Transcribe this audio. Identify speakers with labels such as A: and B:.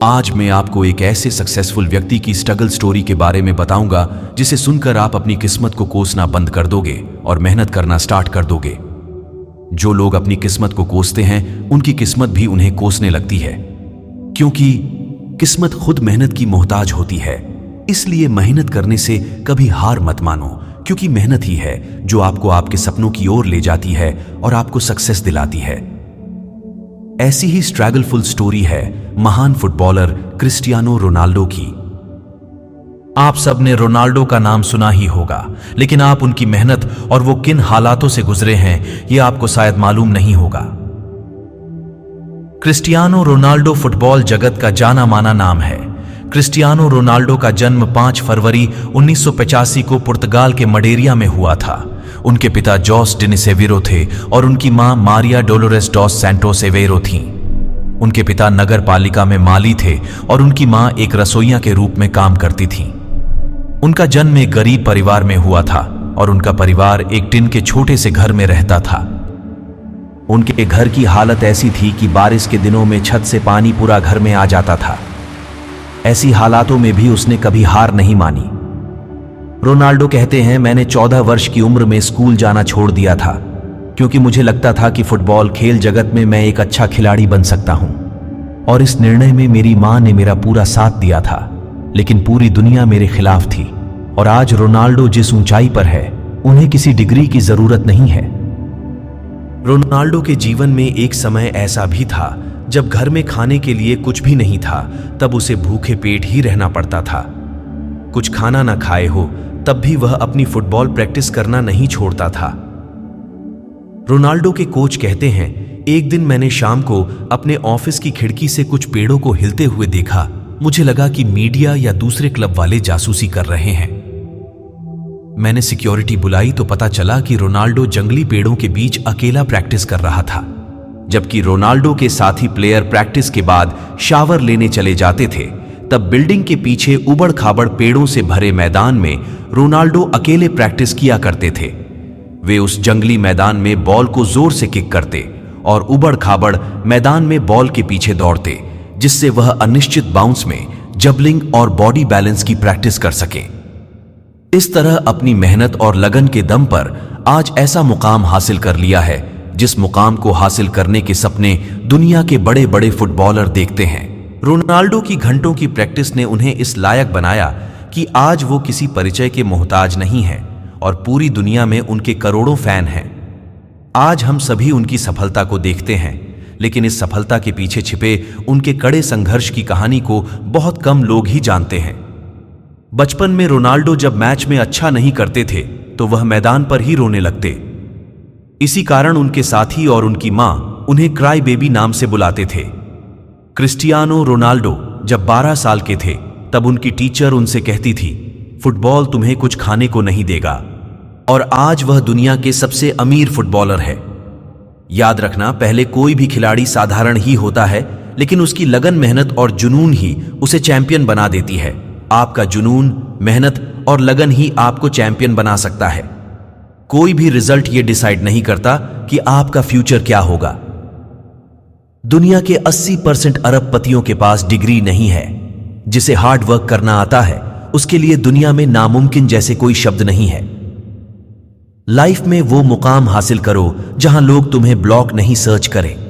A: आज मैं आपको एक ऐसे सक्सेसफुल व्यक्ति की स्ट्रगल स्टोरी के बारे में बताऊंगा जिसे सुनकर आप अपनी किस्मत को कोसना बंद कर दोगे और मेहनत करना स्टार्ट कर दोगे। जो लोग अपनी किस्मत को कोसते हैं उनकी किस्मत भी उन्हें कोसने लगती है, क्योंकि किस्मत खुद मेहनत की मोहताज होती है। इसलिए मेहनत करने से कभी हार मत मानो, क्योंकि मेहनत ही है जो आपको आपके सपनों की ओर ले जाती है और आपको सक्सेस दिलाती है। ऐसी ही स्ट्रगलफुल स्टोरी है महान फुटबॉलर क्रिस्टियानो रोनाल्डो की। आप सबने रोनाल्डो का नाम सुना ही होगा, लेकिन आप उनकी मेहनत और वो किन हालातों से गुजरे हैं ये आपको शायद मालूम नहीं होगा। क्रिस्टियानो रोनाल्डो फुटबॉल जगत का जाना माना नाम है। क्रिस्टियानो रोनाल्डो का जन्म 5 फरवरी 1985 को पुर्तगाल के मडेरिया में हुआ था। उनके पिता जोस डेनिस एवेरो थे और उनकी मां मारिया डोलोरेस डॉस सैंटोस एवेरो थीं। उनके पिता नगर पालिका में माली थे और उनकी मां एक रसोइया के रूप में काम करती थीं। उनका जन्म एक गरीब परिवार में हुआ था और उनका परिवार एक टिन के छोटे से घर में रहता था। उनके घर की हालत ऐसी थी कि बारिश के दिनों में छत से पानी पूरा घर में आ जाता था। ऐसी हालातों में भी उसने कभी हार नहीं मानी। रोनाल्डो कहते हैं, मैंने 14 वर्ष की उम्र में स्कूल जाना छोड़ दिया था, क्योंकि मुझे लगता था कि फुटबॉल खेल जगत में मैं एक अच्छा खिलाड़ी बन सकता हूं। और इस निर्णय में मेरी मां ने मेरा पूरा साथ दिया था, लेकिन पूरी दुनिया मेरे खिलाफ थी। और आज रोनाल्डो जिस ऊंचाई पर है, उन्हें किसी डिग्री की जरूरत नहीं है। रोनाल्डो के जीवन में एक समय ऐसा भी था जब घर में खाने के लिए कुछ भी नहीं था, तब उसे भूखे पेट ही रहना पड़ता था। कुछ खाना ना खाए हो तब भी वह अपनी फुटबॉल प्रैक्टिस करना नहीं छोड़ता था। रोनाल्डो के कोच कहते हैं, एक दिन मैंने शाम को अपने ऑफिस की खिड़की से कुछ पेड़ों को हिलते हुए देखा। मुझे लगा कि मीडिया या दूसरे क्लब वाले जासूसी कर रहे हैं। मैंने सिक्योरिटी बुलाई तो पता चला कि रोनाल्डो जंगली पेड़ों के बीच अकेला प्रैक्टिस कर रहा था। जबकि रोनाल्डो के साथी प्लेयर प्रैक्टिस के बाद शावर लेने चले जाते थे, तब बिल्डिंग के पीछे उबड़ खाबड़ पेड़ों से भरे मैदान में रोनाल्डो अकेले प्रैक्टिस किया करते थे। वे उस जंगली मैदान में बॉल को जोर से किक करते और उबड़ खाबड़ मैदान में बॉल के पीछे दौड़ते, जिससे वह अनिश्चित बाउंस में जबलिंग और बॉडी बैलेंस की प्रैक्टिस कर सके। इस तरह अपनी मेहनत और लगन के दम पर आज ऐसा मुकाम हासिल कर लिया है जिस मुकाम को हासिल करने के सपने दुनिया के बड़े बड़े फुटबॉलर देखते हैं। रोनाल्डो की घंटों की प्रैक्टिस ने उन्हें इस लायक बनाया कि आज वो किसी परिचय के मोहताज नहीं हैं और पूरी दुनिया में उनके करोड़ों फैन हैं। आज हम सभी उनकी सफलता को देखते हैं, लेकिन इस सफलता के पीछे छिपे उनके कड़े संघर्ष की कहानी को बहुत कम लोग ही जानते हैं। बचपन में रोनाल्डो जब मैच में अच्छा नहीं करते थे तो वह मैदान पर ही रोने लगते। इसी कारण उनके साथी और उनकी मां उन्हें क्राई बेबी नाम से बुलाते थे। क्रिस्टियानो रोनाल्डो जब 12 साल के थे तब उनकी टीचर उनसे कहती थी, फुटबॉल तुम्हें कुछ खाने को नहीं देगा। और आज वह दुनिया के सबसे अमीर फुटबॉलर है। याद रखना, पहले कोई भी खिलाड़ी साधारण ही होता है, लेकिन उसकी लगन, मेहनत और जुनून ही उसे चैंपियन बना देती है। आपका जुनून, मेहनत और लगन ही आपको चैंपियन बना सकता है। कोई भी रिजल्ट ये डिसाइड नहीं करता कि आपका फ्यूचर क्या होगा। दुनिया के 80% अरबपतियों के पास डिग्री नहीं है। जिसे हार्ड वर्क करना आता है, उसके लिए दुनिया में नामुमकिन जैसे कोई शब्द नहीं है। लाइफ में वो मुकाम हासिल करो जहां लोग तुम्हें ब्लॉक नहीं सर्च करें।